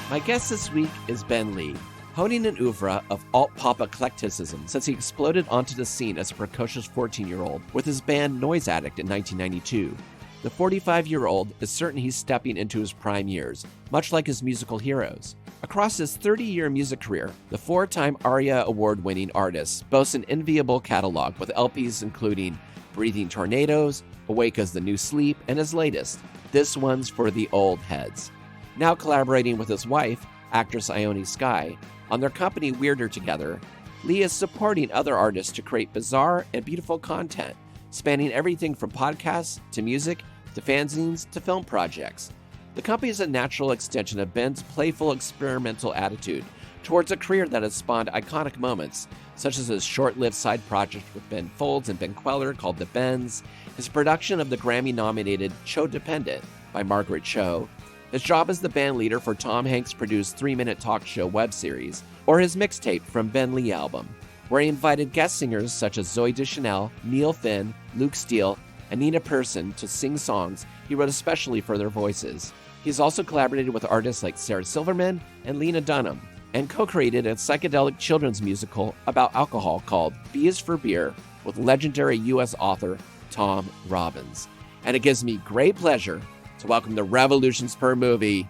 My guest this week is Ben Lee, honing an oeuvre of alt-pop eclecticism since he exploded onto the scene as a precocious 14-year-old with his band Noise Addict in 1992. The 45-year-old is certain he's stepping into his prime years, much like his musical heroes. Across his 30-year music career, the four-time ARIA award-winning artist boasts an enviable catalog with LPs including Breathing Tornadoes, Awake as the New Sleep, and his latest, This One's for the Old Heads. Now collaborating with his wife, actress Ione Skye, on their company Weezer together, Lee is supporting other artists to create bizarre and beautiful content, spanning everything from podcasts to music to fanzines to film projects. The company is a natural extension of Ben's playful experimental attitude towards a career that has spawned iconic moments, such as his short-lived side project with Ben Folds and Ben Queller called The Bens, his production of the Grammy-nominated Cho Dependent by Margaret Cho, his job as the band leader for Tom Hanks-produced 3-minute talk show web series, or his mixtape from Ben Lee album, where he invited guest singers such as Zooey Deschanel, Neil Finn, Luke Steele, and Nina Persson to sing songs he wrote especially for their voices. He's also collaborated with artists like Sarah Silverman and Lena Dunham, and co-created a psychedelic children's musical about alcohol called B is for Beer with legendary U.S. author Tom Robbins. And it gives me great pleasure to welcome the Revolutions Per Movie,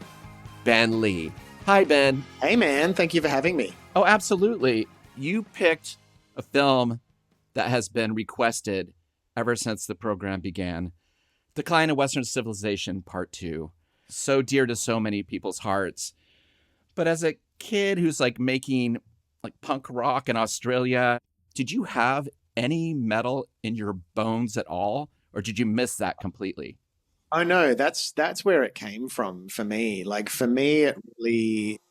Ben Lee. Hi, Ben. Hey, man. Thank you for having me. Oh, absolutely. You picked a film that has been requested ever since the program began. Decline of Western Civilization, Part 2. So dear to so many people's hearts. But as a kid who's making punk rock in Australia, did you have any metal in your bones at all? Or did you miss that completely? Oh, no, that's where it came from for me. For me, it really,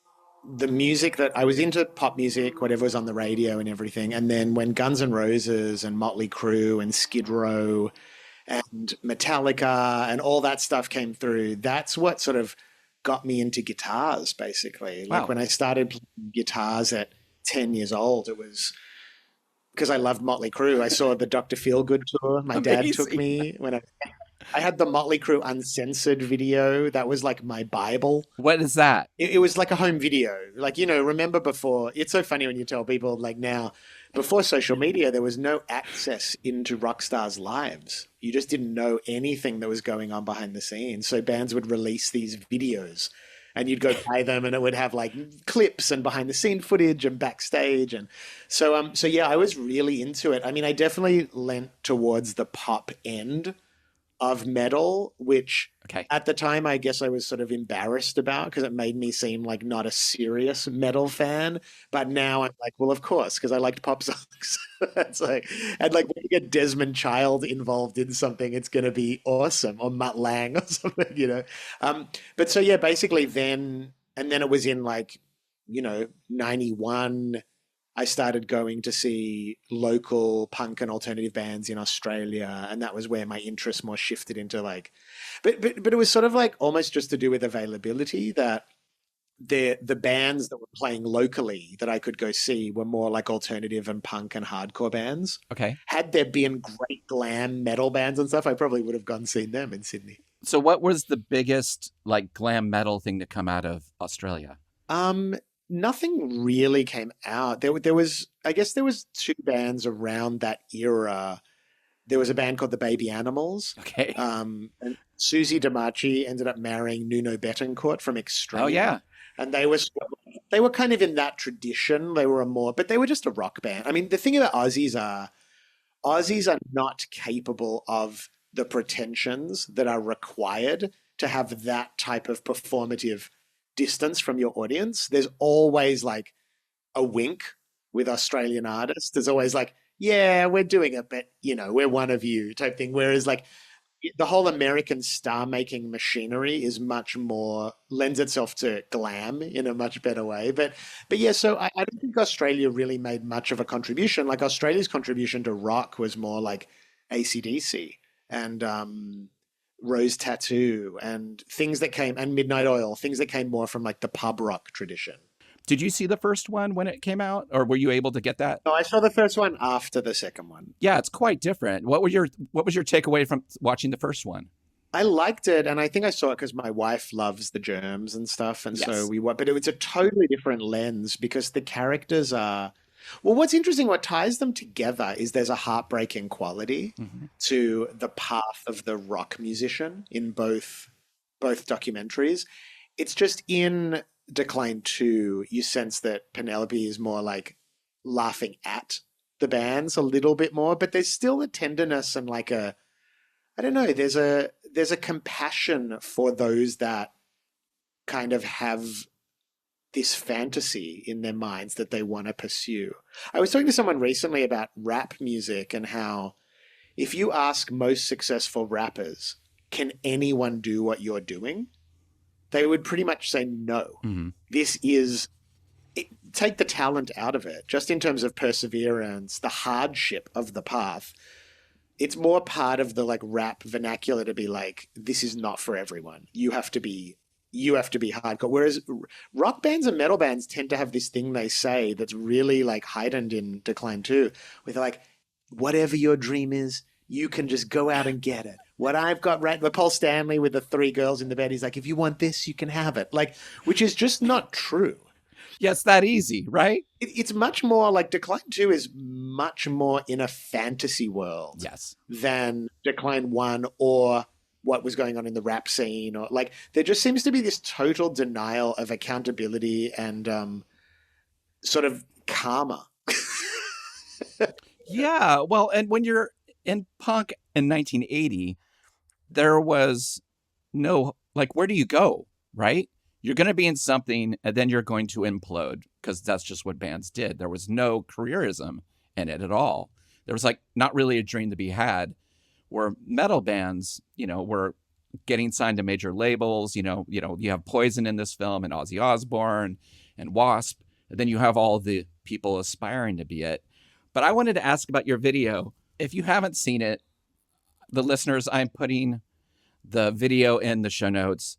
the music that I was into, pop music, whatever was on the radio and everything. And then when Guns N' Roses and Mötley Crüe and Skid Row and Metallica and all that stuff came through, that's what sort of got me into guitars, basically. Wow. When I started playing guitars at 10 years old, it was because I loved Mötley Crüe. I saw the Dr. Feelgood tour. My dad took me when I had the Mötley Crüe uncensored video. That was my Bible. What is that? It was like a home video. Remember before, it's so funny when you tell people now, before social media, there was no access into rock stars' lives. You just didn't know anything that was going on behind the scenes. So bands would release these videos and you'd go buy them and it would have clips and behind the scene footage and backstage. And so yeah, I was really into it. I mean, I definitely leant towards the pop end of metal, which at the time I guess I was sort of embarrassed about because it made me seem like not a serious metal fan. But now I'm well, of course, because I liked pop songs. It's and when you get Desmond Child involved in something, it's going to be awesome, or Mutt Lange or something, But so yeah, basically then it was in 91. I started going to see local punk and alternative bands in Australia, and that was where my interest more shifted into but it was sort of almost just to do with availability, that the bands that were playing locally that I could go see were more alternative and punk and hardcore bands. Okay. Had there been great glam metal bands and stuff, I probably would have gone and seen them in Sydney. So what was the biggest glam metal thing to come out of Australia? Nothing really came out. There was two bands around that era. There was a band called the Baby Animals. Okay. And Susie Damachi ended up marrying Nuno Bettencourt from Extreme. Oh yeah. And they were kind of in that tradition. They were but they were just a rock band. I mean, the thing about Aussies are not capable of the pretensions that are required to have that type of performative distance from your audience. There's always a wink with Australian artists. There's always yeah, we're doing it, but we're one of you type thing. Whereas the whole American star making machinery is much more, lends itself to glam in a much better way. But yeah, so I don't think Australia really made much of a contribution. Australia's contribution to rock was more AC/DC and Rose Tattoo and things that came, and Midnight Oil, things that came more from the pub rock tradition. Did you see the first one when it came out, or were you able to get that? No, I saw the first one after the second one. Yeah, it's quite different. What was your takeaway from watching the first one? I liked it, and I think I saw it because my wife loves the Germs and stuff, and so Yes. but it was a totally different lens because the characters are, well, what's interesting, what ties them together is there's a heartbreaking quality Hmm. to the path of the rock musician in both documentaries. It's just in Decline 2, you sense that Penelope is more like laughing at the bands a little bit more, but there's still a tenderness and like a, I don't know, there's a compassion for those that kind of have this fantasy in their minds that they want to pursue. I was talking to someone recently about rap music and how if you ask most successful rappers, can anyone do what you're doing? They would pretty much say no. Hmm. This is take the talent out of it, just in terms of perseverance, the hardship of the path. It's more part of the like rap vernacular to be like, this is not for everyone. You have to be hardcore. Whereas rock bands and metal bands tend to have this thing they say that's really like heightened in Decline 2, where they're like, whatever your dream is, you can just go out and get it. What I've got right, but Paul Stanley with the three girls in the bed, he's like, if you want this, you can have it. Like, which is just not true. Yeah, it's that easy, right? It's much more like Decline 2 is much more in a fantasy world Yes. than Decline 1 or what was going on in the rap scene, or like there just seems to be this total denial of accountability and sort of karma. Yeah. Well, and when you're in punk in 1980, there was no, like, where do you go, right? You're going to be in something and then you're going to implode because that's just what bands did. There was no careerism in it at all. There was like not really a dream to be had, where metal bands, were getting signed to major labels. You have Poison in this film and Ozzy Osbourne and Wasp. And then you have all the people aspiring to be it. But I wanted to ask about your video. If you haven't seen it, the listeners, I'm putting the video in the show notes.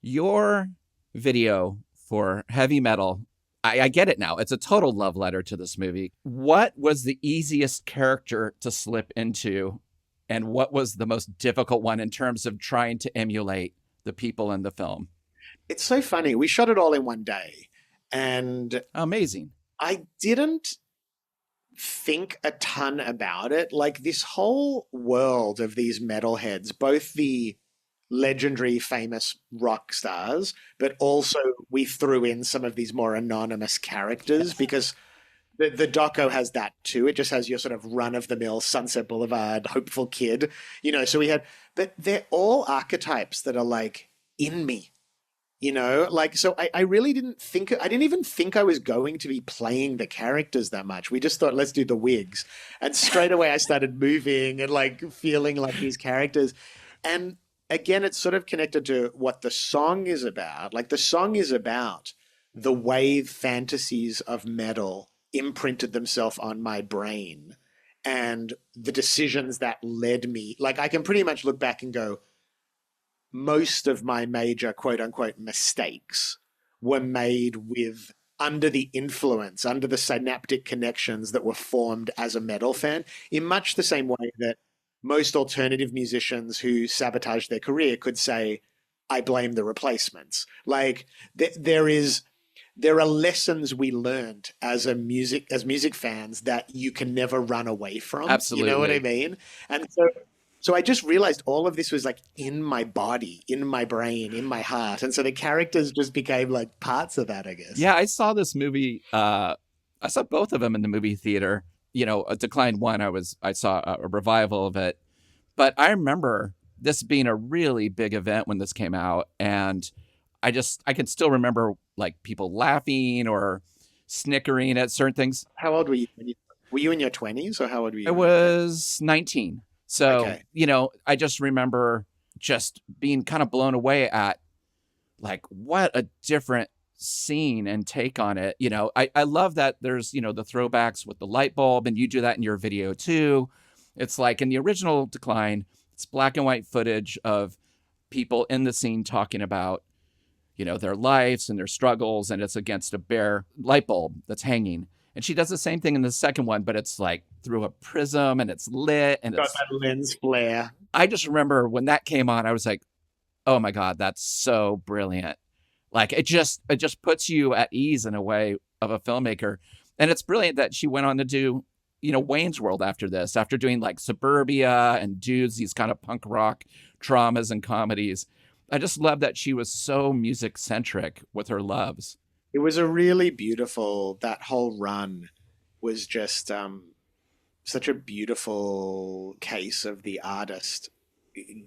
Your video for Heavy Metal, I get it now. It's a total love letter to this movie. What was the easiest character to slip into, and what was the most difficult one in terms of trying to emulate the people in the film? It's so funny. We shot it all in one day, and Amazing. I didn't think a ton about it. Like this whole world of these metalheads, both the legendary famous rock stars, but also we threw in some of these more anonymous characters because the doco has that too. It just has your sort of run-of-the-mill Sunset Boulevard hopeful kid, so we had, but they're all archetypes that are like in me. Like, so I really I didn't even think I was going to be playing the characters that much. We just thought, let's do the wigs. And straight away I started moving and like feeling like these characters. And again, it's sort of connected to what the song is about. Like the song is about the way fantasies of metal imprinted themselves on my brain and the decisions that led me. Like I can pretty much look back and go, most of my major quote unquote mistakes were made with under the influence, under the synaptic connections that were formed as a metal fan, in much the same way that most alternative musicians who sabotage their career could say, I blame the Replacements. Like there are lessons we learned as music fans that you can never run away from. Absolutely. You know what I mean? And so I just realized all of this was like in my body, in my brain, in my heart. And so the characters just became like parts of that, I guess. Yeah, I saw this movie. I saw both of them in the movie theater. A Decline 1, I saw a revival of it. But I remember this being a really big event when this came out. And I can still remember like people laughing or snickering at certain things. How old were you? Were you in your 20s or how old were you? I was 19. So, Okay. I just remember just being kind of blown away at like what a different scene and take on it. I love that there's, the throwbacks with the light bulb, and you do that in your video too. It's like in the original Decline, it's black and white footage of people in the scene talking about, their lives and their struggles, and it's against a bare light bulb that's hanging. And she does the same thing in the second one, but it's like through a prism and it's lit and Got it's that lens flare. I just remember when that came on, I was like, oh my God, that's so brilliant. Like it just puts you at ease in a way of a filmmaker. And it's brilliant that she went on to do, Wayne's World after this, after doing like Suburbia and Dudes, these kind of punk rock dramas and comedies. I just love that she was so music centric with her loves. It was a really beautiful, that whole run was just such a beautiful case of the artist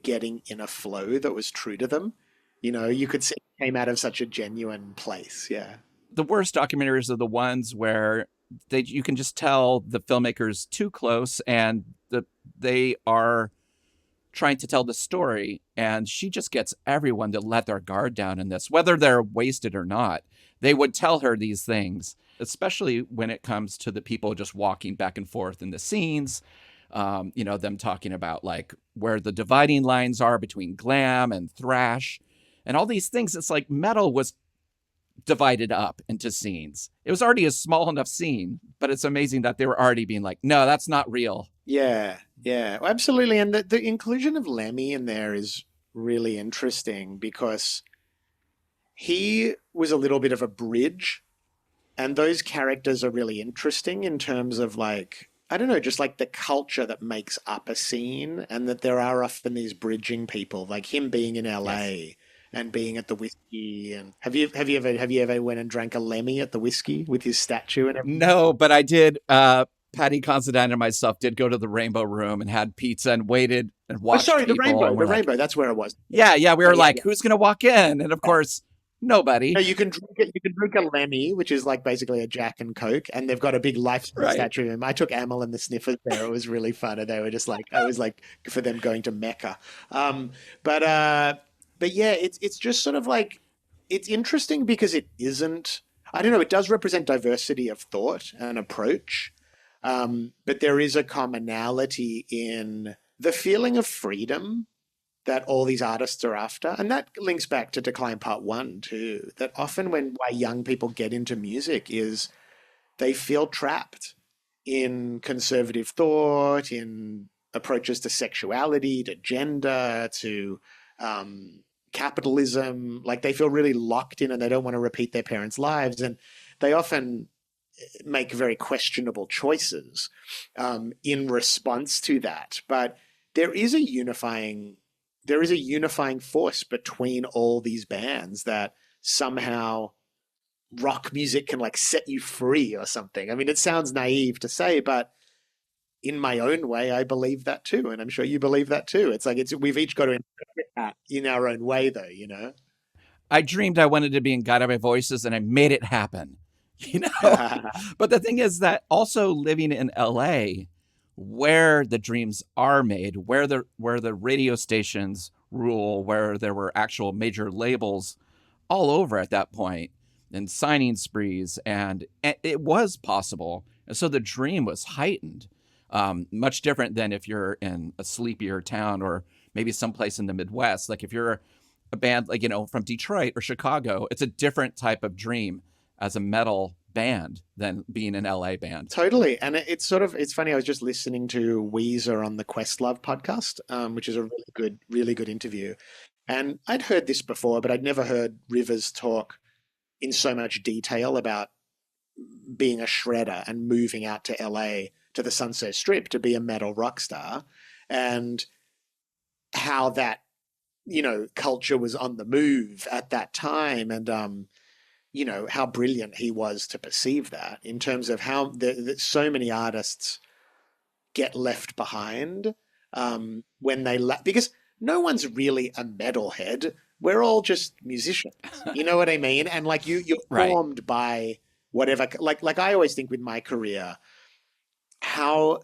getting in a flow that was true to them. You could see it came out of such a genuine place. Yeah. The worst documentaries are the ones where you can just tell the filmmaker's too close and they are trying to tell the story, and she just gets everyone to let their guard down in this, whether they're wasted or not. They would tell her these things, especially when it comes to the people just walking back and forth in the scenes. Them talking about like where the dividing lines are between glam and thrash and all these things. It's like metal was divided up into scenes. It was already a small enough scene, but it's amazing that they were already being like, no, that's not real. Yeah, absolutely. And the inclusion of Lemmy in there is really interesting because he was a little bit of a bridge, and those characters are really interesting in terms of like, I don't know, just like the culture that makes up a scene, and that there are often these bridging people, like him being in LA. Yes. And being at the whiskey, and have you ever went and drank a Lemmy at the whiskey with his statue and everything? No, but I did. Patty Considine and myself did go to the Rainbow Room and had pizza and waited and watched. Oh, sorry, people, the Rainbow. That's where it was. Yeah. We were who's going to walk in? And of course, nobody. No, you can drink a Lemmy, which is like basically a Jack and Coke, and they've got a big life statue of him. I took Amel and the Sniffers there. It was really fun, and they were just like, I was like, for them going to Mecca. But yeah, it's just sort of like, it's interesting because it isn't, I don't know, it does represent diversity of thought and approach, but there is a commonality in the feeling of freedom that all these artists are after. And that links back to Decline Part 1 too, that often why young people get into music is they feel trapped in conservative thought, in approaches to sexuality, to gender, to capitalism. Like they feel really locked in and they don't want to repeat their parents' lives. And they often make very questionable choices in response to that. But there is a unifying force between all these bands that somehow rock music can like set you free or something. I mean, it sounds naive to say, but in my own way, I believe that too. And I'm sure you believe that too. It's like, we've each got to interpret that in our own way though, I dreamed I wanted to be in Guided by Voices and I made it happen, But the thing is that also living in LA, where the dreams are made, where the radio stations rule, where there were actual major labels all over at that point and signing sprees, and it was possible. And so the dream was heightened. Much different than if you're in a sleepier town or maybe someplace in the Midwest. Like if you're a band like, from Detroit or Chicago, it's a different type of dream as a metal band than being an LA band. Totally. And it's funny. I was just listening to Weezer on the Questlove podcast, which is a really good interview. And I'd heard this before, but I'd never heard Rivers talk in so much detail about being a shredder and moving out to LA to the Sunset Strip to be a metal rock star, and how that, culture was on the move at that time, and, how brilliant he was to perceive that in terms of how so many artists get left behind when they because no one's really a metalhead. We're all just musicians. You know what I mean? And like you're formed by whatever, like I always think with my career, how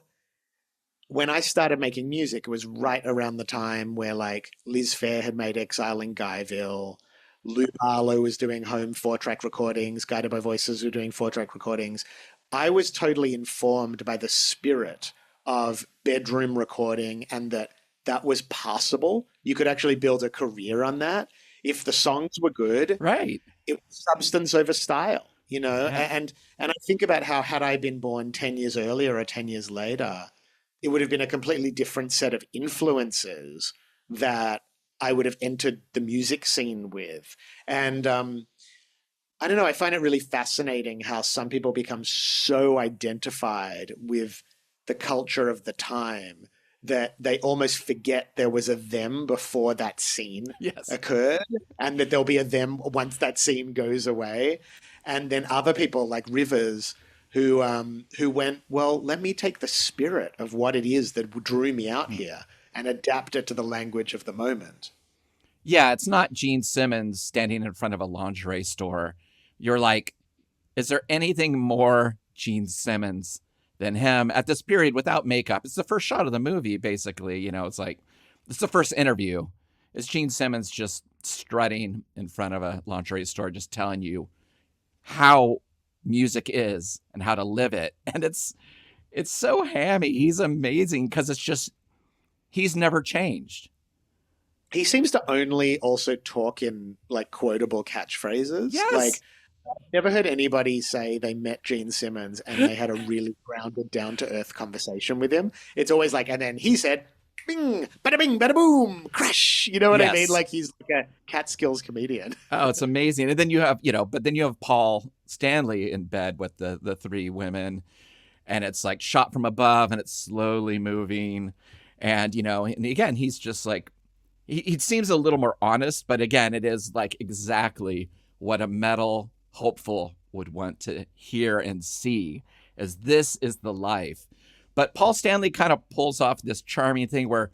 when I started making music, it was right around the time where like Liz Phair had made Exile in Guyville, Lou Barlow was doing home 4-track recordings, Guided by Voices were doing 4-track recordings. I was totally informed by the spirit of bedroom recording, and that was possible. You could actually build a career on that if the songs were good. Right. It was substance over style. you know? Yeah. And I think about how had I been born 10 years earlier or 10 years later, it would have been a completely different set of influences that I would have entered the music scene with. And I don't know, I find it really fascinating how some people become so identified with the culture of the time that they almost forget there was a them before that scene Yes. occurred, and that there'll be a them once that scene goes away. And then other people like Rivers who went, well, let me take the spirit of what it is that drew me out here and adapt it to the language of the moment. Yeah, it's not Gene Simmons standing in front of a lingerie store. You're like, is there anything more Gene Simmons than him at this period without makeup? It's the first shot of the movie, basically. You know, it's like, it's the first interview. It's Gene Simmons just strutting in front of a lingerie store, just telling you how music is and how to live it. And it's so hammy. He's amazing because it's just, he's never changed. He seems to only also talk in like quotable catchphrases. Yes. Like, never heard anybody say they met Gene Simmons and they had a really grounded, down to earth conversation with him. It's always like, and then he said, bing, bada bing, bada boom, crash. You know what I mean? Yes. Like he's like a Catskills comedian. Oh, it's amazing. And then you have, but then you have Paul Stanley in bed with the three women, and it's like shot from above and it's slowly moving. And, and again, he's just like, he seems a little more honest, but again, it is like exactly what a metal hopeful would want to hear and see, as this is the life. But Paul Stanley kind of pulls off this charming thing where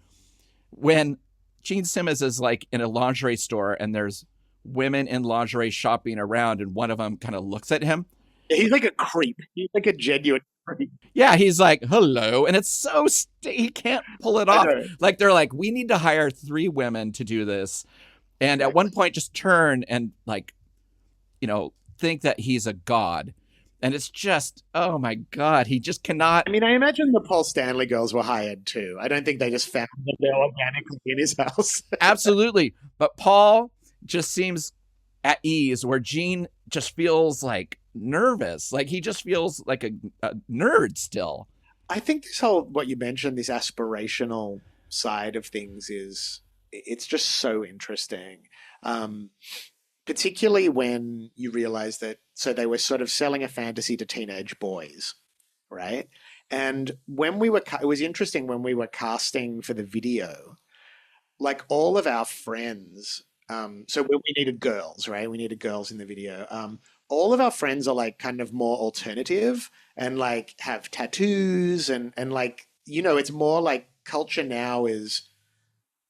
when Gene Simmons is like in a lingerie store and there's women in lingerie shopping around and one of them kind of looks at him. He's like a creep. He's like a genuine creep. Yeah, he's like, hello. And it's so, he can't pull it off. Like, they're like, we need to hire 3 women to do this. And at one point just turn and like, think that he's a god. And it's just, oh my God, he just cannot. I mean, I imagine the Paul Stanley girls were hired too. I don't think they just found them there organically in his house. Absolutely. But Paul just seems at ease, where Gene just feels like nervous. Like he just feels like a nerd still. I think this whole, what you mentioned, this aspirational side of things it's just so interesting. Particularly when you realize that, so they were sort of selling a fantasy to teenage boys, right? And when it was interesting when we were casting for the video, like all of our friends, so when we needed girls, right? We needed girls in the video. All of our friends are like kind of more alternative and like have tattoos and like, it's more like culture now is,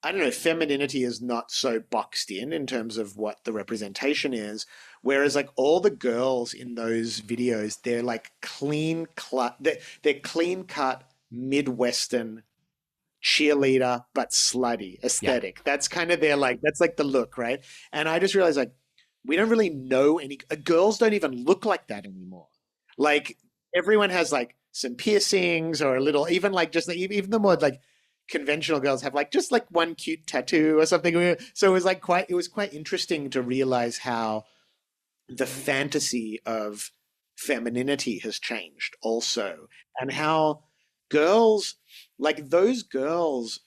I don't know, femininity is not so boxed in terms of what the representation is. Whereas like all the girls in those videos, they're like clean cut, they're clean cut Midwestern cheerleader, but slutty aesthetic. Yeah. That's kind of that's like the look, right? And I just realized like, we don't really know girls don't even look like that anymore. Like everyone has like some piercings or a little, even like just even the more like conventional girls have like just like one cute tattoo or something. So it was quite interesting to realize how the fantasy of femininity has changed also, and how girls, like those girls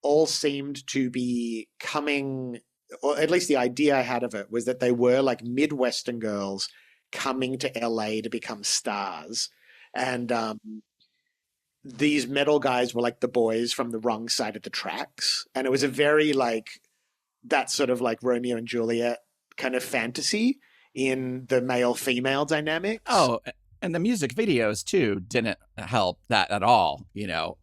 all seemed to be coming, or at least the idea I had of it was that they were like Midwestern girls coming to LA to become stars. And these metal guys were like the boys from the wrong side of the tracks. And it was a very like that sort of like Romeo and Juliet kind of fantasy in the male-female dynamics. Oh, and the music videos too didn't help that at all.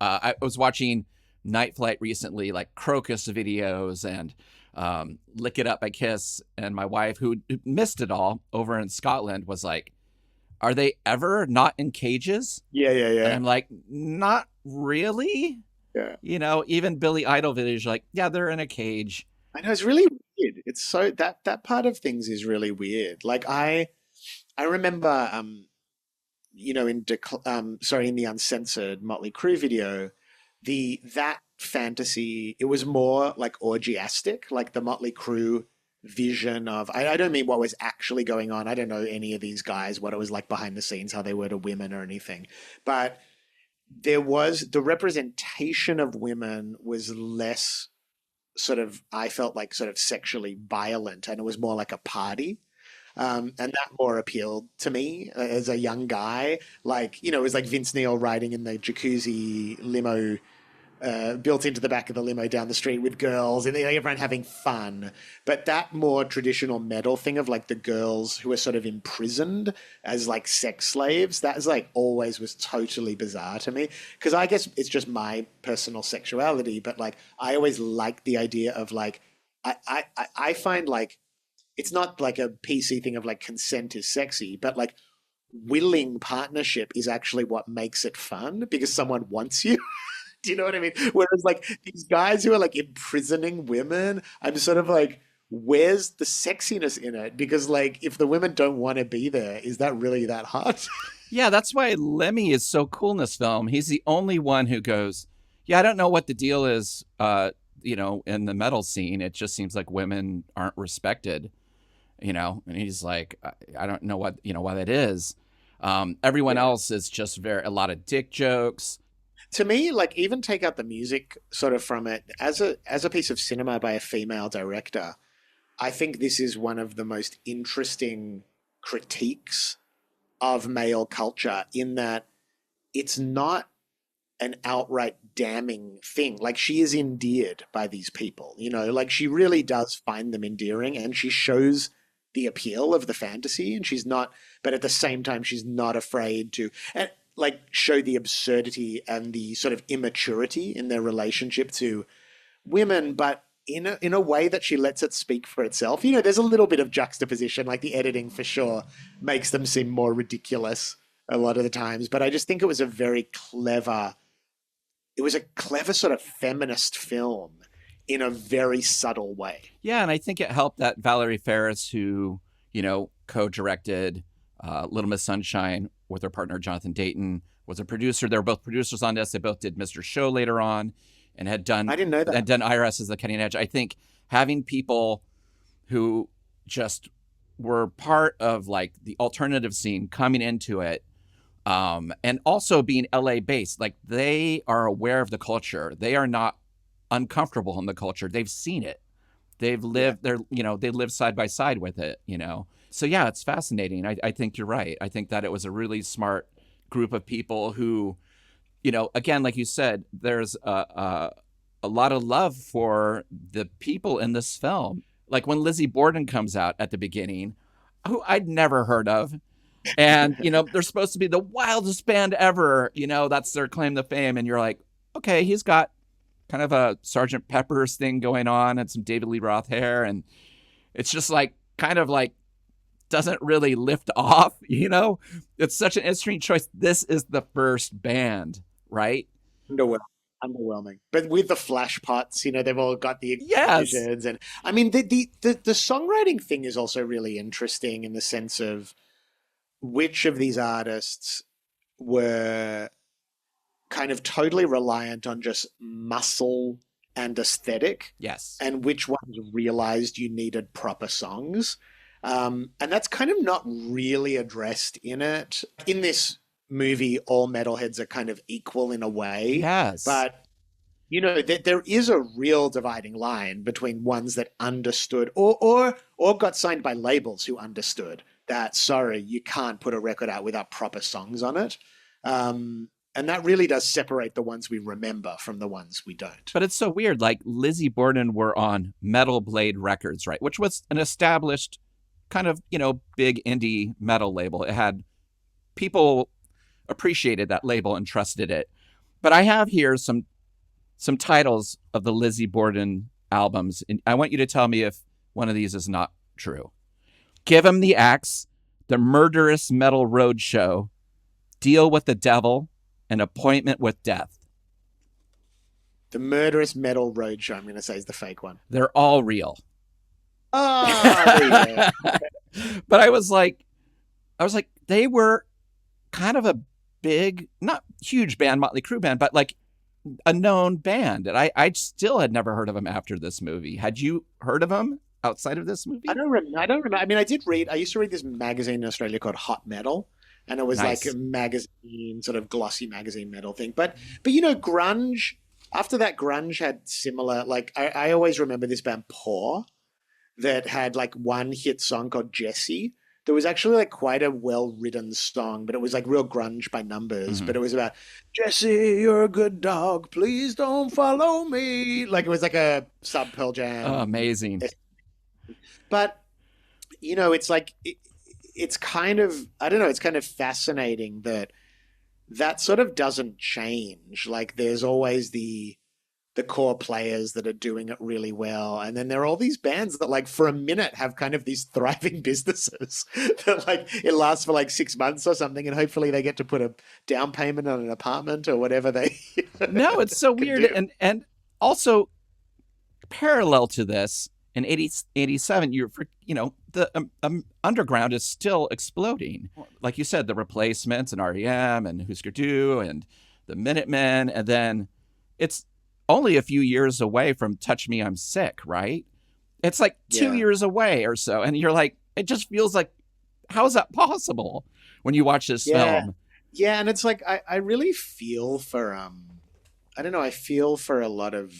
I was watching Night Flight recently, like Crocus videos and Lick It Up by Kiss. And my wife, who missed it all over in Scotland, was like, are they ever not in cages? Yeah. And I'm like, not really. Yeah. Even Billy Idol videos are like, yeah, they're in a cage. I know, it's really weird. It's so that part of things is really weird. Like I remember, in the uncensored Mötley Crüe video, that fantasy, it was more like orgiastic, like the Mötley Crüe vision of, I don't mean what was actually going on. I don't know any of these guys, what it was like behind the scenes, how they were to women or anything. But there was the representation of women was less sort of, I felt like sort of sexually violent, and it was more like a party. And that more appealed to me as a young guy. Like, you know, it was like Vince Neil riding in the jacuzzi limo, built into the back of the limo down the street with girls and everyone having fun. But that more traditional metal thing of like the girls who are sort of imprisoned as like sex slaves, that is like always was totally bizarre to me. Because I guess it's just my personal sexuality, but like I always liked the idea of like, I find like, it's not like a PC thing of like consent is sexy, but like willing partnership is actually what makes it fun because someone wants you. Do you know what I mean? Whereas like these guys who are like imprisoning women, I'm sort of like, where's the sexiness in it? Because like if the women don't want to be there, is that really that hot? Yeah, that's why Lemmy is so cool in this film. He's the only one who goes, yeah, I don't know what the deal is, you know, in the metal scene. It just seems like women aren't respected, you know, and he's like, I don't know what, you know, why that is. Everyone else is just a lot of dick jokes. To me, like even take out the music sort of from it as a piece of cinema by a female director, I think this is one of the most interesting critiques of male culture in that it's not an outright damning thing. Like she is endeared by these people, you know, like she really does find them endearing and she shows the appeal of the fantasy and she's not, but at the same time, she's not afraid to, and like show the absurdity and the sort of immaturity in their relationship to women, but in a way that she lets it speak for itself. You know, there's a little bit of juxtaposition, like the editing for sure makes them seem more ridiculous a lot of the times, but I just think it was a clever sort of feminist film in a very subtle way. Yeah, and I think it helped that Valerie Faris, who, you know, co-directed Little Miss Sunshine with her partner Jonathan Dayton, was a producer. They were both producers on this. They both did Mr. Show later on and had done, I didn't know that. Had done IRS as the Cutting Edge. I think having people who just were part of like the alternative scene coming into it, and also being LA based, like they are aware of the culture. They are not uncomfortable in the culture. They've seen it. They've lived there, you know, they live side by side with it, you know? So yeah, it's fascinating. I think you're right. I think that it was a really smart group of people who, you know, again, like you said, there's a lot of love for the people in this film. Like when Lizzy Borden comes out at the beginning, who I'd never heard of. And, you know, they're supposed to be the wildest band ever. You know, that's their claim to fame. And you're like, okay, he's got kind of a Sgt. Pepper's thing going on and some David Lee Roth hair. And it's just like, kind of like, doesn't really lift off, you know? It's such an interesting choice. This is the first band, right? Underwhelming. But with the flash pots, you know, they've all got the explosions. Yes. And I mean, the songwriting thing is also really interesting in the sense of which of these artists were kind of totally reliant on just muscle and aesthetic. Yes. And which ones realized you needed proper songs. And that's kind of not really addressed in it. In this movie, all metalheads are kind of equal in a way. Yes. But, you know, there is a real dividing line between ones that understood or got signed by labels who understood that, sorry, you can't put a record out without proper songs on it. And that really does separate the ones we remember from the ones we don't. But it's so weird. Like Lizzy Borden were on Metal Blade Records, right? Which was an established kind of, you know, big indie metal label. It had people appreciated that label and trusted it. But I have here some titles of the Lizzy Borden albums, and I want you to tell me if one of these is not true. Give 'Em the Axe, The Murderous Metal Roadshow, Deal with the Devil, An Appointment with Death. The Murderous Metal Roadshow, I'm going to say, is the fake one. They're all real. Oh, there you go. But I was like, they were kind of a big, not huge band, Mötley Crüe band, but like a known band. And I still had never heard of them after this movie. Had you heard of them? outside of this movie? I don't remember. I mean, I used to read this magazine in Australia called Hot Metal, and it was Nice. like a magazine, sort of glossy magazine metal thing. But you know, grunge. After that, grunge had similar. Like I always remember this band Paw that had like one hit song called Jessie. There was actually like quite a well-written song, but it was like real grunge by numbers. Mhm. But it was about Jessie, you're a good dog. Please don't follow me. Like it was like a sub Pearl Jam. Oh, amazing. But you know, it's like it's kind of, I don't know. It's kind of fascinating that sort of doesn't change. Like there's always the core players that are doing it really well, and then there are all these bands that like for a minute have kind of these thriving businesses that like it lasts for like 6 months or something, and hopefully they get to put a down payment on an apartment or whatever they No, it's so weird. do. And also parallel to this, in 87, the underground is still exploding. Like you said, the Replacements and REM and Husker Du and the Minutemen, and then it's only a few years away from Touch Me, I'm Sick, right? It's like 2 Yeah. years away or so. And you're like, it just feels like, how is that possible when you watch this Yeah. film? Yeah, and it's like I really feel for I don't know, I feel for a lot of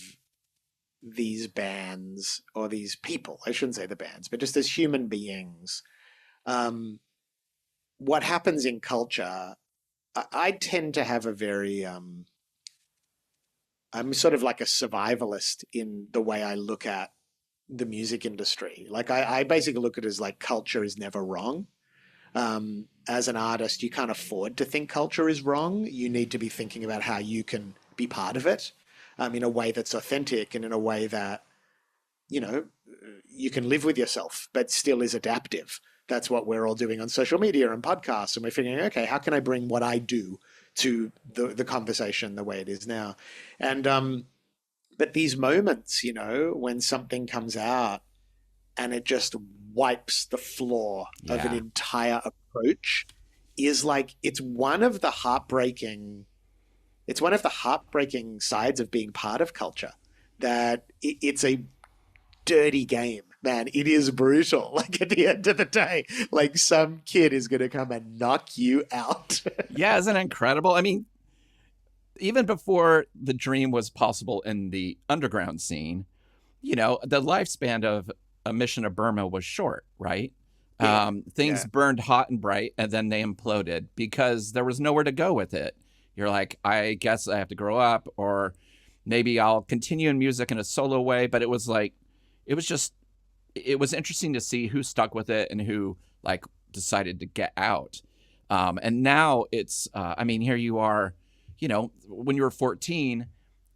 these bands or these people. I shouldn't say the bands, but just as human beings. What happens in culture, I tend to have a very I'm sort of like a survivalist in the way I look at the music industry. Like I basically look at it as like culture is never wrong. As an artist, you can't afford to think culture is wrong. You need to be thinking about how you can be part of it in a way that's authentic and in a way that, you know, you can live with yourself, but still is adaptive. That's what we're all doing on social media and podcasts. And we're figuring, okay, how can I bring what I do to the conversation the way it is now? And, but these moments, you know, when something comes out and it just wipes the floor of an Yeah. entire approach is like, it's one of the heartbreaking sides of being part of culture, that it's a dirty game, man. It is brutal. Like at the end of the day, like some kid is going to come and knock you out. Yeah, isn't it incredible? I mean, even before the dream was possible in the underground scene, you know, the lifespan of a Mission of Burma was short, right? Yeah. Things Yeah. burned hot and bright, and then they imploded because there was nowhere to go with it. You're like, I guess I have to grow up, or maybe I'll continue in music in a solo way. But it was like, it was interesting to see who stuck with it and who like decided to get out. And now it's, I mean, here you are, you know, when you were 14,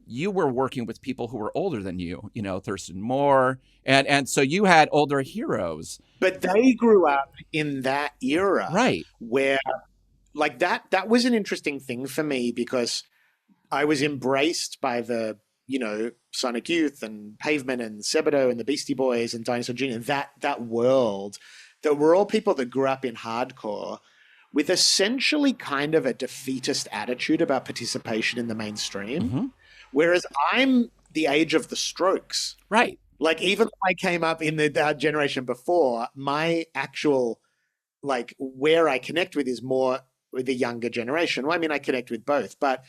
you were working with people who were older than you, you know, Thurston Moore. And so you had older heroes. But they grew up in that era, Right. where like that was an interesting thing for me, because I was embraced by the, you know, Sonic Youth and Pavement and Sebadoh and the Beastie Boys and Dinosaur Jr., that world, that were all people that grew up in hardcore with essentially kind of a defeatist attitude about participation in the mainstream. Mhm. Whereas I'm the age of the Strokes. Right. Like even though I came up in the generation before, my actual, like where I connect with is more with the younger generation. Well, I mean, I connect with both, but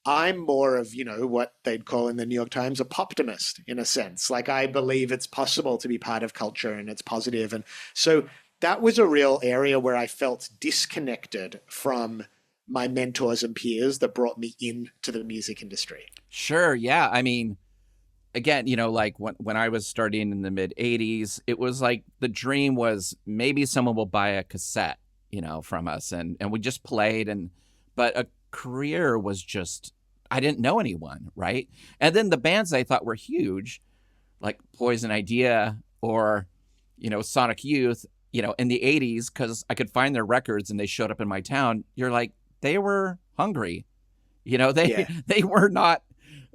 I'm more of, you know, what they'd call in the New York Times a poptimist in a sense. Like I believe it's possible to be part of culture and it's positive. And so that was a real area where I felt disconnected from my mentors and peers that brought me into the music industry. Sure. Yeah. I mean, again, you know, like when I was starting in the mid 80s, it was like the dream was maybe someone will buy a cassette, you know, from us, and we just played, but a career was just, I didn't know anyone, right? And then the bands I thought were huge, like Poison Idea or, you know, Sonic Youth, you know, in the 80s, because I could find their records and they showed up in my town, you're like, they were hungry. You know, they were not,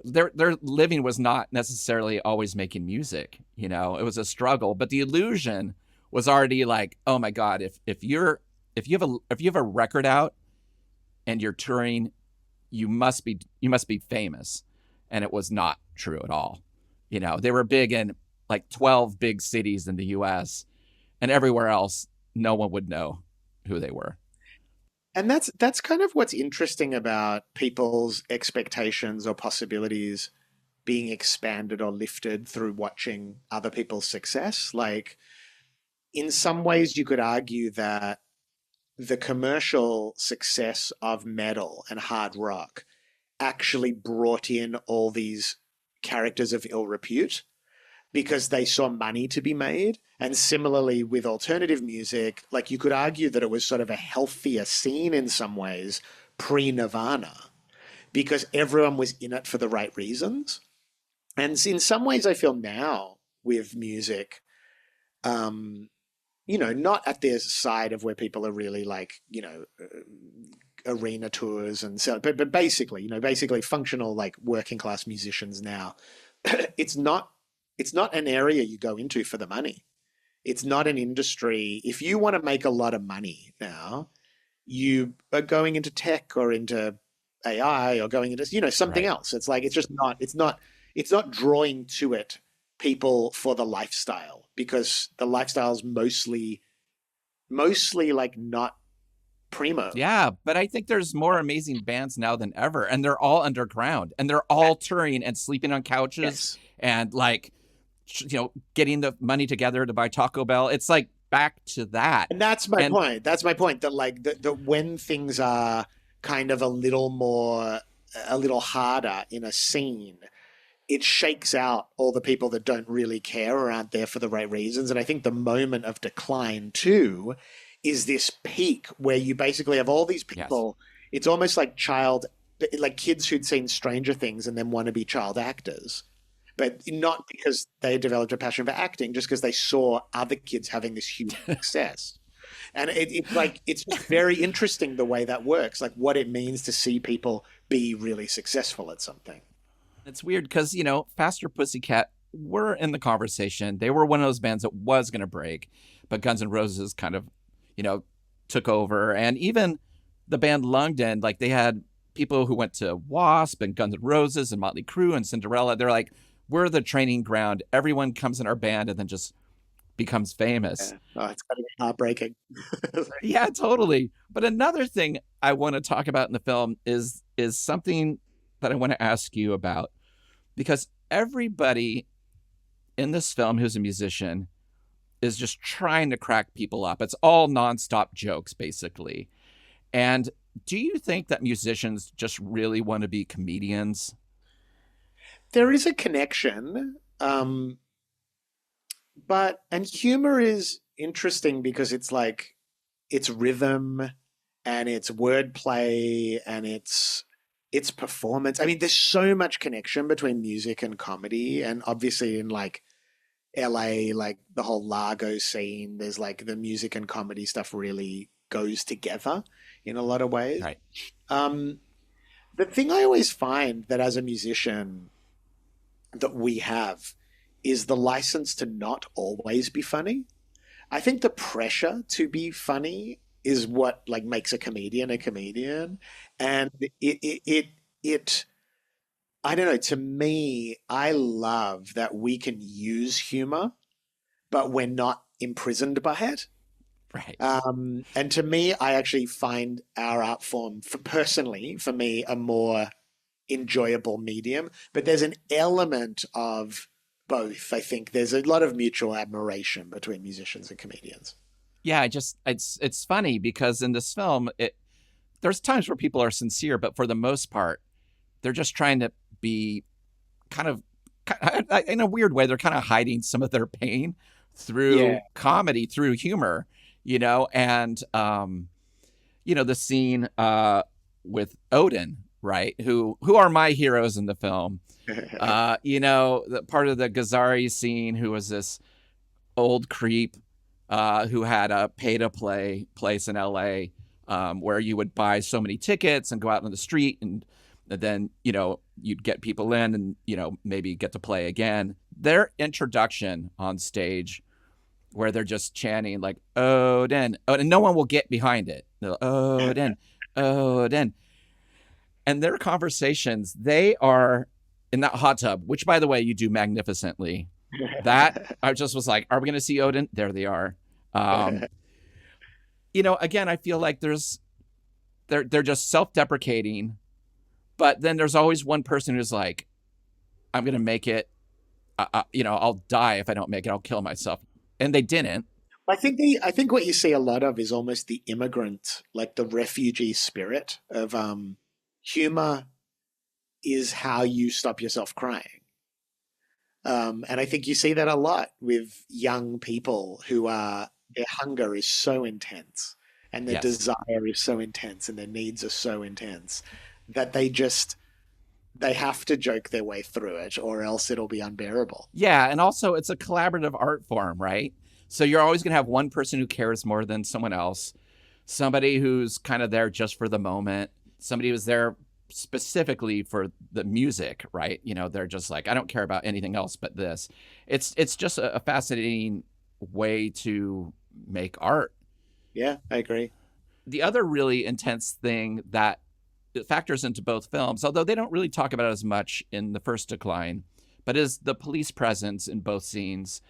their living was not necessarily always making music. You know, it was a struggle, but the illusion was already like, oh my God, if you have a record out and you're touring, you must be famous. And it was not true at all. You know, they were big in like 12 big cities in the US, and everywhere else, no one would know who they were. And that's kind of what's interesting about people's expectations or possibilities being expanded or lifted through watching other people's success. Like, in some ways, you could argue that the commercial success of metal and hard rock actually brought in all these characters of ill repute because they saw money to be made. And similarly with alternative music, like, you could argue that it was sort of a healthier scene in some ways pre-Nirvana because everyone was in it for the right reasons. And in some ways I feel now with music, not at the side of where people are really like, arena tours and so, but basically, basically functional, like, working class musicians now, it's not an area you go into for the money. It's not an industry. If you want to make a lot of money now, you are going into tech or into AI or going into, something else. It's like, it's not drawing to it people for the lifestyle because the lifestyle is mostly like not primo. Yeah, but I think there's more amazing bands now than ever, and they're all underground, and they're all touring and sleeping on couches and like, getting the money together to buy Taco Bell. It's like back to that. And that's my point. That's my point, that like that when things are kind of a little harder in a scene, it shakes out all the people that don't really care or aren't there for the right reasons. And I think the moment of decline too is this peak where you basically have all these people. Yes. It's almost like kids who'd seen Stranger Things and then want to be child actors, but not because they developed a passion for acting, just because they saw other kids having this huge success. And it's very interesting the way that works, like what it means to see people be really successful at something. It's weird because, Faster Pussycat were in the conversation. They were one of those bands that was going to break, but Guns N' Roses kind of, took over. And even the band London, like, they had people who went to Wasp and Guns N' Roses and Mötley Crüe and Cinderella. They're like, we're the training ground. Everyone comes in our band and then just becomes famous. Yeah. Oh, it's kind of heartbreaking. Yeah, totally. But another thing I want to talk about in the film is something that I want to ask you about, because everybody in this film who's a musician is just trying to crack people up. It's all nonstop jokes, basically. And do you think that musicians just really want to be comedians? There is a connection, but humor is interesting because it's like, it's rhythm and it's wordplay and it's performance. I mean, there's so much connection between music and comedy, and obviously in like LA, like the whole Largo scene, there's like the music and comedy stuff really goes together in a lot of ways. Right. The thing I always find that as a musician that we have is the license to not always be funny. I think the pressure to be funny is what like makes a comedian. And it I don't know, to me, I love that we can use humor, but we're not imprisoned by it. Right. And to me, I actually find our art form, personally, for me, a more enjoyable medium. But there's an element of both. I think there's a lot of mutual admiration between musicians and comedians. Yeah, it's funny because in this film, there's times where people are sincere, but for the most part, they're just trying to be kind of in a weird way, they're kind of hiding some of their pain through comedy, through humor, and, the scene with Odin, right? Who are my heroes in the film. The part of the Gazari scene, who was this old creep who had a pay-to-play place in LA where you would buy so many tickets and go out on the street, and then, you'd get people in and, maybe get to play again. Their introduction on stage where they're just chanting like, Odin, and no one will get behind it. Odin, Odin. And their conversations, they are in that hot tub, which, by the way, you do magnificently. That I just was like, are we going to see Odin? There they are. Again, I feel like they're just self-deprecating, but then there's always one person who's like, I'm going to make it. I'll die if I don't make it. I'll kill myself. And they didn't. I think what you see a lot of is almost the immigrant, like the refugee spirit of humor is how you stop yourself crying. And I think you see that a lot with young people who their hunger is so intense and their desire is so intense and their needs are so intense that they have to joke their way through it or else it'll be unbearable. Yeah. And also it's a collaborative art form, right? So you're always going to have one person who cares more than someone else, somebody who's kind of there just for the moment, somebody who's there specifically for the music, right? They're just like, I don't care about anything else but this. It's just a fascinating way to make art. Yeah, I agree. The other really intense thing that factors into both films, although they don't really talk about it as much in the first Decline, but is the police presence in both scenes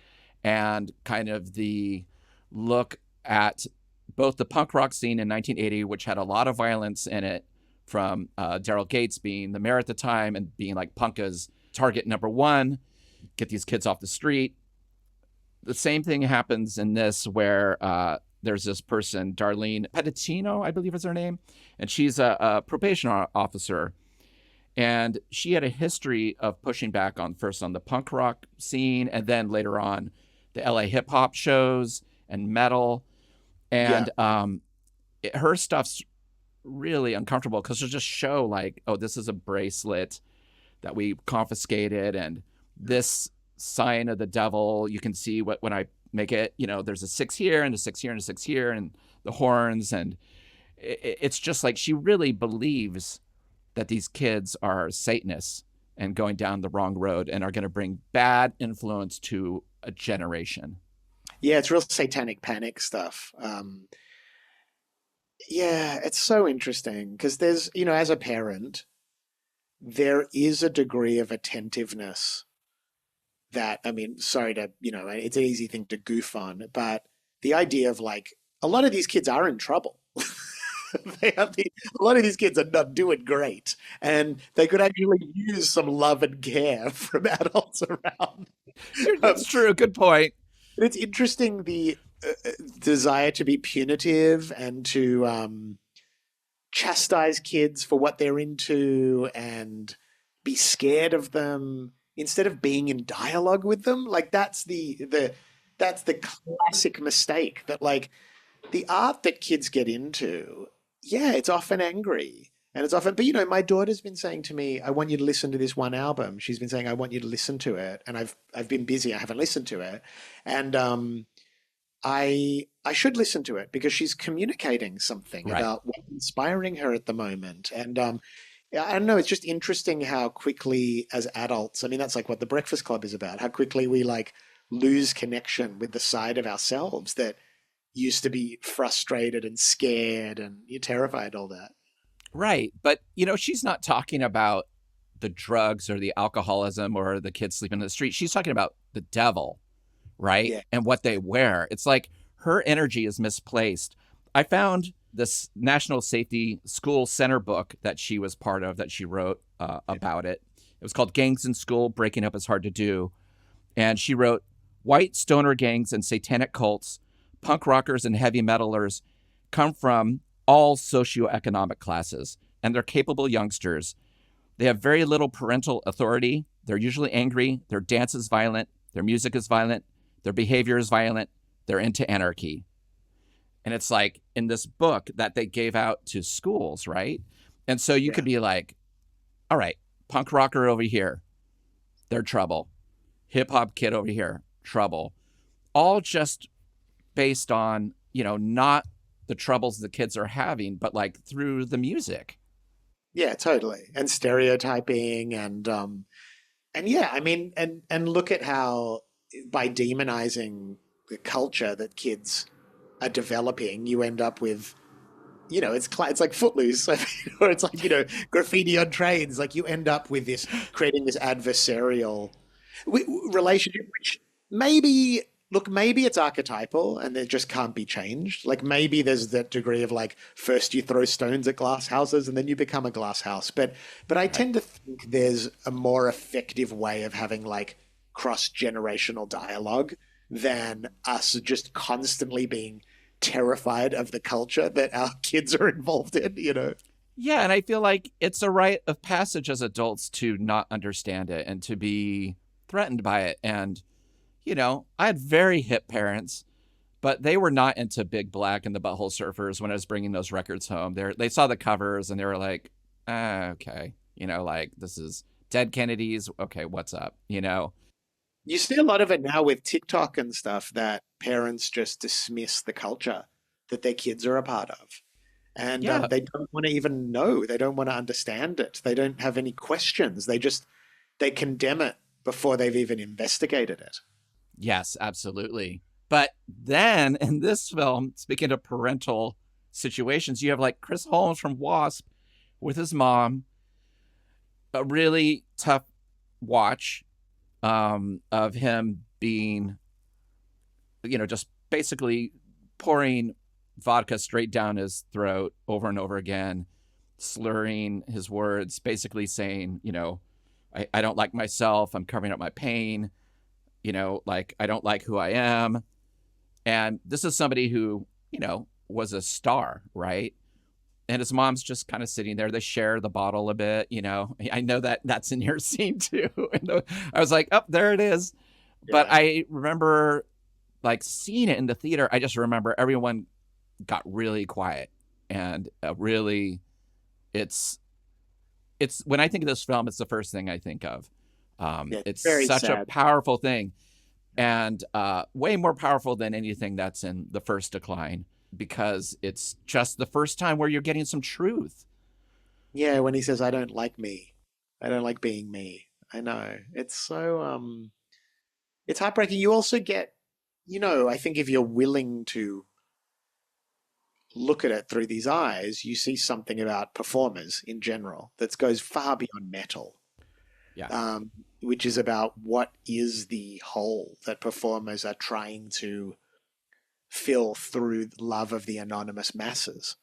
and kind of the look at both the punk rock scene in 1980, which had a lot of violence in it, from Daryl Gates being the mayor at the time and being like Punka's target number one, get these kids off the street. The same thing happens in this where there's this person, Darlene Pedicino, I believe is her name, and she's a probation officer. And she had a history of pushing back first on the punk rock scene and then later on the LA hip hop shows and metal. And her stuff's really uncomfortable because she'll just show like, oh, this is a bracelet that we confiscated and this sign of the devil. You can see when I make it, there's a 6 here and a 6 here and a 6 here and the horns. And it's just like she really believes that these kids are Satanists and going down the wrong road and are going to bring bad influence to a generation. Yeah, it's real satanic panic stuff. Yeah, it's so interesting because there's, as a parent, there is a degree of attentiveness that, sorry to, it's an easy thing to goof on, but the idea of like, a lot of these kids are in trouble. A lot of these kids are not doing great, and they could actually use some love and care from adults around. That's true. Good point. It's interesting the desire to be punitive and to chastise kids for what they're into and be scared of them instead of being in dialogue with them. Like that's the classic mistake that like the art that kids get into. Yeah, it's often angry and it's often, but my daughter's been saying to me, I want you to listen to this one album. She's been saying, I want you to listen to it. And I've been busy. I haven't listened to it. And, I should listen to it because she's communicating something about what's inspiring her at the moment. And, I don't know, it's just interesting how quickly as adults, that's like what the Breakfast Club is about, how quickly we like lose connection with the side of ourselves that used to be frustrated and scared and you're terrified, all that. Right. But, she's not talking about the drugs or the alcoholism or the kids sleeping in the street. She's talking about the devil, right? Yeah. And what they wear. It's like her energy is misplaced. I found this National Safety School Center book that she was part of, that she wrote about it. It was called Gangs in School, Breaking Up is Hard to Do. And she wrote, white stoner gangs and satanic cults, punk rockers and heavy metalers come from all socioeconomic classes, and they're capable youngsters. They have very little parental authority. They're usually angry. Their dance is violent. Their music is violent. Their behavior is violent. They're into anarchy. And it's like in this book that they gave out to schools, right? And so you could be like, all right, punk rocker over here, they're trouble. Hip hop kid over here, trouble. All just based on, not the troubles the kids are having, but like through the music. Yeah, totally. And stereotyping and yeah, and look at how by demonizing the culture that kids are developing, you end up with, it's like Footloose, or it's like, graffiti on trains. Like you end up with this, creating this adversarial. Relationship, which maybe, look, maybe it's archetypal and it just can't be changed. Like maybe there's that degree of like first you throw stones at glass houses and then you become a glass house. But I tend to think there's a more effective way of having like cross-generational dialogue than us just constantly being terrified of the culture that our kids are involved in, you know? Yeah, and I feel like it's a rite of passage as adults to not understand it and to be threatened by it. And, you know, I had very hip parents, but they were not into Big Black and the Butthole Surfers when I was bringing those records home. They saw the covers and they were like, okay, you know, like this is Dead Kennedys. Okay, what's up, you know? You see a lot of it now with TikTok and stuff that parents just dismiss the culture that their kids are a part of. And Yeah. they don't want to even know. They don't want to understand it. They don't have any questions. They condemn it before they've even investigated it. Yes, absolutely. But then in this film, speaking of parental situations, you have like Chris Holmes from Wasp with his mom, a really tough watch of him being, you know, just basically pouring vodka straight down his throat over and over again, slurring his words, basically saying, you know, I don't like myself. I'm covering up my pain. You know, like, I don't like who I am. And this is somebody who, you know, was a star, right? And his mom's just kind of sitting there. They share the bottle a bit, you know. I know that that's in your scene too. And I was like, oh, there it is. Yeah. But I remember like seeing it in the theater. I just remember everyone got really quiet and really, it's when I think of this film, it's the first thing I think of. It's such sad. A powerful thing, and way more powerful than anything that's in The First Decline, because it's just the first time where you're getting some truth. Yeah, when he says, I don't like me. I don't like being me. I know. It's so, it's heartbreaking. You also get, you know, I think if you're willing to look at it through these eyes, you see something about performers in general that goes far beyond metal. Yeah. Which is about what is the hole that performers are trying to fill through love of the anonymous masses.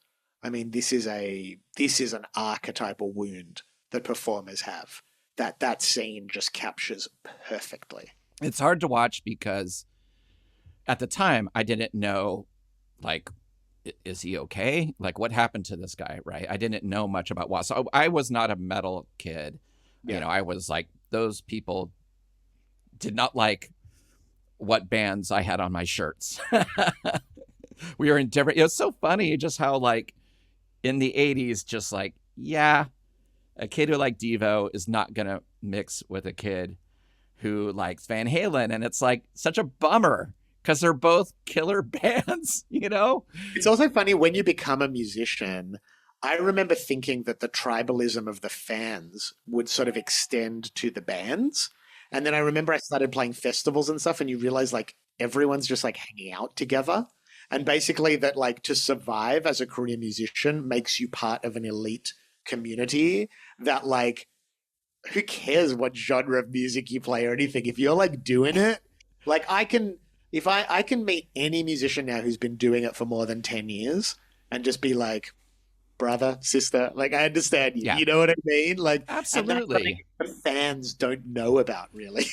I mean, this is an archetypal wound that performers have that scene just captures perfectly. It's hard to watch because at the time I didn't know, like, is he okay? Like, what happened to this guy, right? I didn't know much about Wasp. So I was not a metal kid. Yeah. You know, I was like, those people did not like what bands I had on my shirts. We were in different, it was so funny just how like in the 80s, just like, yeah, a kid who liked Devo is not going to mix with a kid who likes Van Halen. And it's like such a bummer because they're both killer bands, you know? It's also funny when you become a musician. I remember thinking that the tribalism of the fans would sort of extend to the bands. And then I remember I started playing festivals and stuff, and you realize like everyone's just like hanging out together. And basically that like to survive as a career musician makes you part of an elite community that like, who cares what genre of music you play or anything? If you're like doing it, like I can meet any musician now who's been doing it for more than 10 years and just be like, brother, sister, like I understand you. Yeah. You know what I mean? Like absolutely. And the fans don't know about really.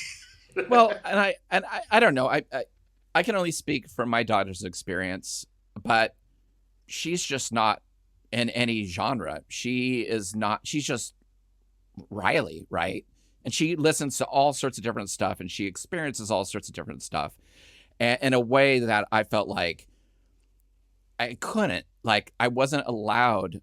Well, and I don't know. I can only speak from my daughter's experience, but she's just not in any genre. She's just Riley, right? And she listens to all sorts of different stuff and she experiences all sorts of different stuff in a way that I felt like I couldn't, like I wasn't allowed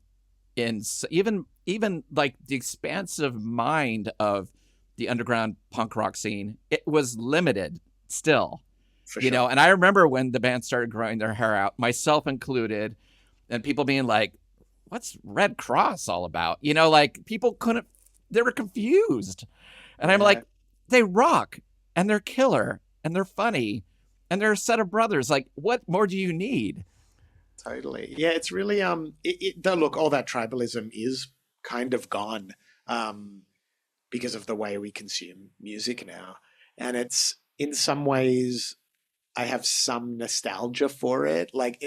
in even like the expansive mind of the underground punk rock scene. It was limited still, you know. And I remember when the band started growing their hair out, myself included, and people being like, "What's Red Cross all about?" You know, like people couldn't. They were confused, and I'm like, they rock and they're killer and they're funny and they're a set of brothers. Like, what more do you need? Totally. Yeah, it's really look, all that tribalism is kind of gone because of the way we consume music now. And it's in some ways I have some nostalgia for it. Like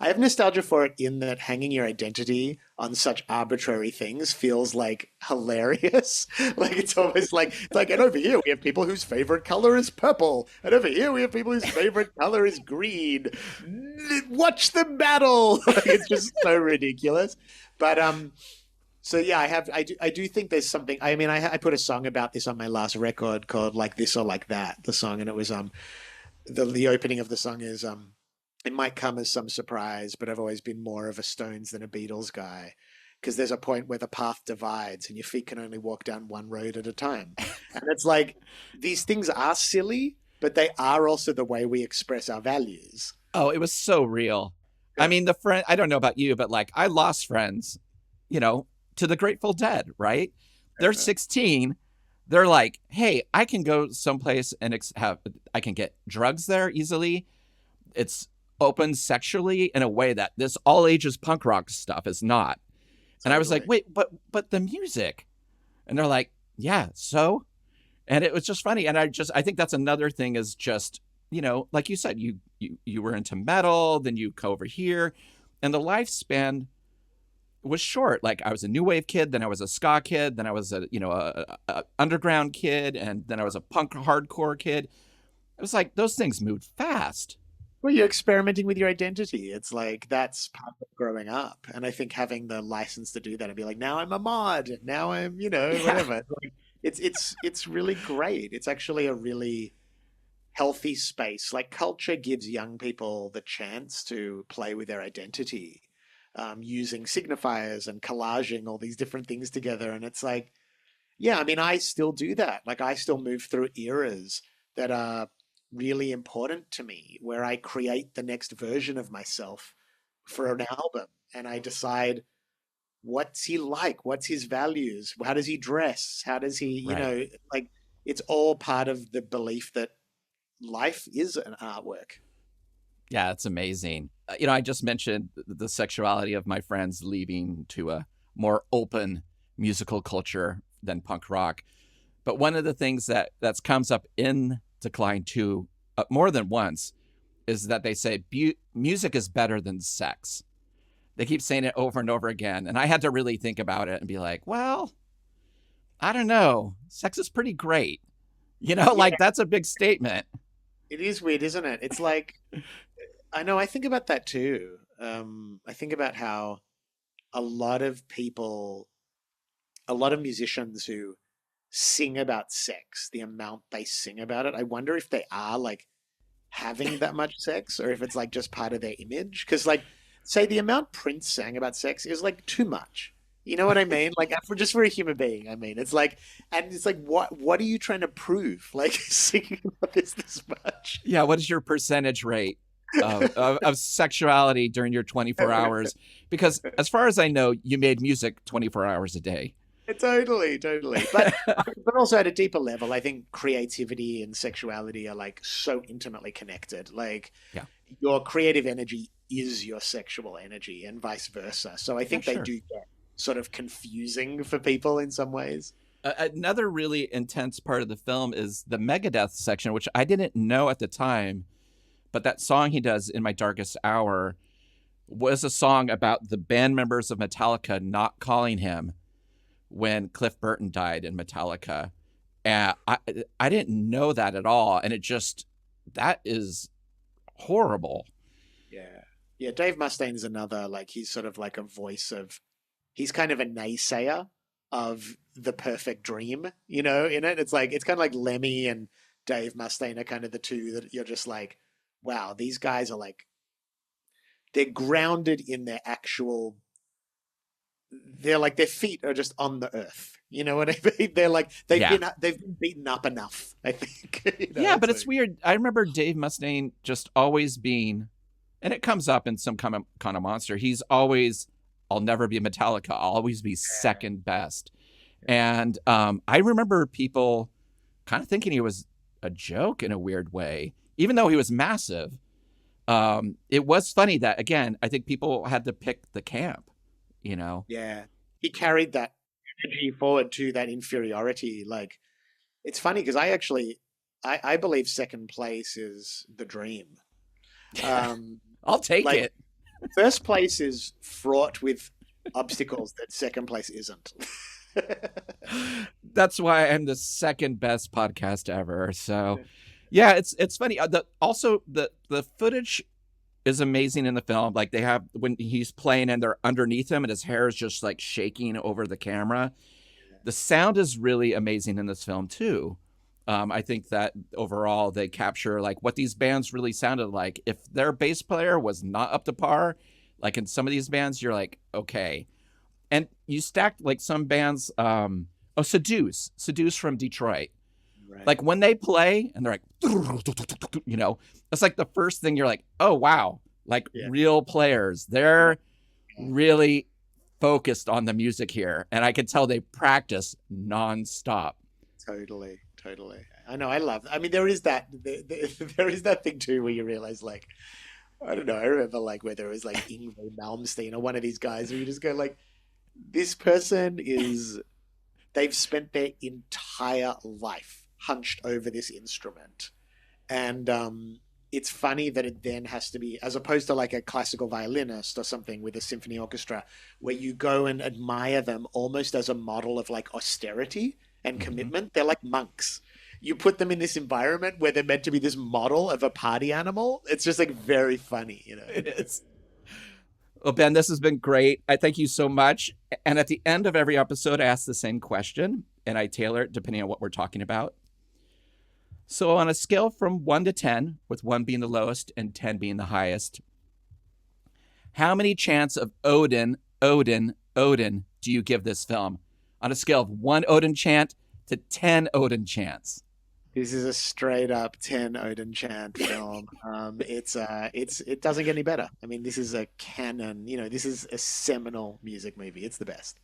I have nostalgia for it in that hanging your identity on such arbitrary things feels like hilarious. Like it's almost like and over here we have people whose favorite color is purple, and over here we have people whose favorite color is green. Watch them battle. Like it's just so ridiculous. But so yeah, I do think there's something. I mean, I put a song about this on my last record called "Like This or Like That," the song, and it was the opening of the song is it might come as some surprise, but I've always been more of a Stones than a Beatles guy, because there's a point where the path divides and your feet can only walk down one road at a time. And it's like these things are silly, but they are also the way we express our values. Oh, it was so real. I mean, I don't know about you, but like I lost friends, to the Grateful Dead, right? They're 16. They're like, hey, I can go someplace and I can get drugs there easily. It's open sexually in a way that this all ages punk rock stuff is not. And I was like, wait, but the music. And they're like, yeah, so? And it was just funny. And I think that's another thing is just, like you said, you were into metal, then you go over here, and the lifespan was short. Like I was a new wave kid, then I was a ska kid, then I was a underground kid, and then I was a punk hardcore kid. It was like those things moved fast. Well, you're experimenting with your identity. It's like that's part of growing up. And I think having the license to do that and be like, now I'm a mod, now I'm, whatever. Like, it's really great. It's actually a really healthy space. Like culture gives young people the chance to play with their identity, using signifiers and collaging all these different things together. And it's like, yeah, I mean, I still do that. Like I still move through eras that are really important to me, where I create the next version of myself for an album. And I decide, what's he like? What's his values? How does he dress? How does he, like it's all part of the belief that life is an artwork. Yeah, it's amazing. I just mentioned the sexuality of my friends leaving to a more open musical culture than punk rock. But one of the things that comes up in Decline 2 more than once is that they say music is better than sex. They keep saying it over and over again. And I had to really think about it and be like, well, I don't know. Sex is pretty great. Like that's a big statement. It is weird, isn't it? It's like, I know, I think about that too. I think about how a lot of musicians who sing about sex, the amount they sing about it, I wonder if they are like having that much sex or if it's like just part of their image. Because like, say the amount Prince sang about sex is like too much. You know what I mean? Like for a human being, I mean, it's like, and it's like, what are you trying to prove? Like singing about this much? Yeah. What is your percentage rate of sexuality during your 24 hours? Because as far as I know, you made music 24 hours a day. Totally. But also at a deeper level, I think creativity and sexuality are like so intimately connected. Like your creative energy is your sexual energy and vice versa. So I think they do get sort of confusing for people in some ways. Another really intense part of the film is the Megadeth section, which I didn't know at the time, but that song he does in My Darkest Hour was a song about the band members of Metallica not calling him when Cliff Burton died in Metallica. And I didn't know that at all. And that is horrible. Yeah. Dave Mustaine's another, like, he's sort of like a voice of, he's kind of a naysayer of the perfect dream, in it. It's like, it's kind of like Lemmy and Dave Mustaine are kind of the two that you're just like, wow, these guys are like, they're grounded in their actual, they're like, their feet are just on the earth. You know what I mean? They're like, they've been beaten up enough, I think. Yeah, but it's weird. I remember Dave Mustaine just always being, and it comes up in some kind of monster. He's always, I'll never be Metallica. I'll always be second best. And I remember people kind of thinking he was a joke in a weird way, even though he was massive. It was funny that, again, I think people had to pick the camp, Yeah. He carried that energy forward to that inferiority. Like, it's funny because I actually, I believe second place is the dream. I'll take like, it. First place is fraught with obstacles that second place isn't. That's why I'm the second best podcast ever. So, yeah, it's funny. The footage is amazing in the film. Like they have when he's playing and they're underneath him and his hair is just like shaking over the camera. The sound is really amazing in this film too. I think that overall they capture like what these bands really sounded like. If their bass player was not up to par, like in some of these bands, you're like, okay. And you stacked like some bands, Seduce from Detroit. Right. Like when they play and they're like, you know, it's like the first thing you're like, oh, wow. Like real players. They're really focused on the music here. And I could tell they practice nonstop. Totally. I know. I mean, there is that thing too where you realize like, I don't know. I remember like where there was like Yngwie Malmsteen or one of these guys where you just go like, this person they've spent their entire life hunched over this instrument. And it's funny that it then has to be, as opposed to like a classical violinist or something with a symphony orchestra, where you go and admire them almost as a model of like austerity and commitment. They're like monks. You put them in this environment where they're meant to be this model of a party animal. It's just like very funny, you know. It is. Well, Ben, this has been great. I thank you so much. And at the end of every episode, I ask the same question, and I tailor it depending on what we're talking about. So on a scale from 1 to 10, with 1 being the lowest and 10 being the highest, how many chants of Odin do you give this film? On a scale of 1 Odin chant to 10 Odin chants. This is a straight up 10 Odin chant film. It doesn't get any better. I mean, this is a canon, you know, this is a seminal music movie. It's the best.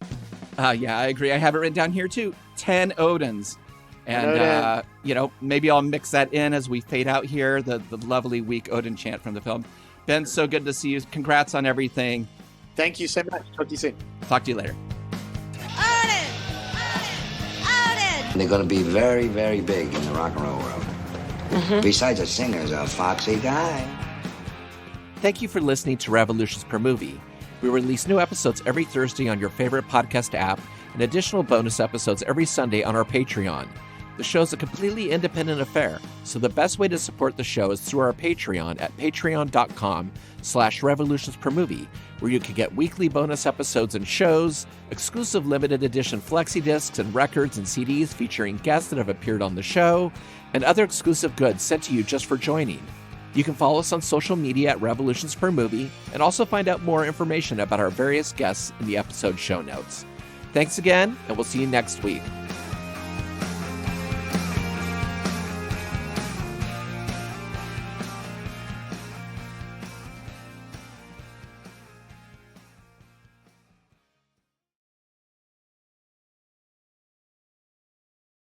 Yeah, I agree. I have it written down here too. 10 Odins. And, you know, maybe I'll mix that in as we fade out here, the lovely weak Odin chant from the film. Ben, so good to see you. Congrats on everything. Thank you so much. Talk to you soon. Talk to you later. They're going to be very, very big in the rock and roll world. Besides a singer's a foxy guy. Thank you for listening to Revolutions Per Movie. We release new episodes every Thursday on your favorite podcast app and additional bonus episodes every Sunday on our Patreon. The show is a completely independent affair, so the best way to support the show is through our Patreon at patreon.com/revolutionspermovie, where you can get weekly bonus episodes and shows, exclusive limited edition flexi discs and records and CDs featuring guests that have appeared on the show, and other exclusive goods sent to you just for joining. You can follow us on social media at Revolutions Per Movie, and also find out more information about our various guests in the episode show notes. Thanks again, and we'll see you next week.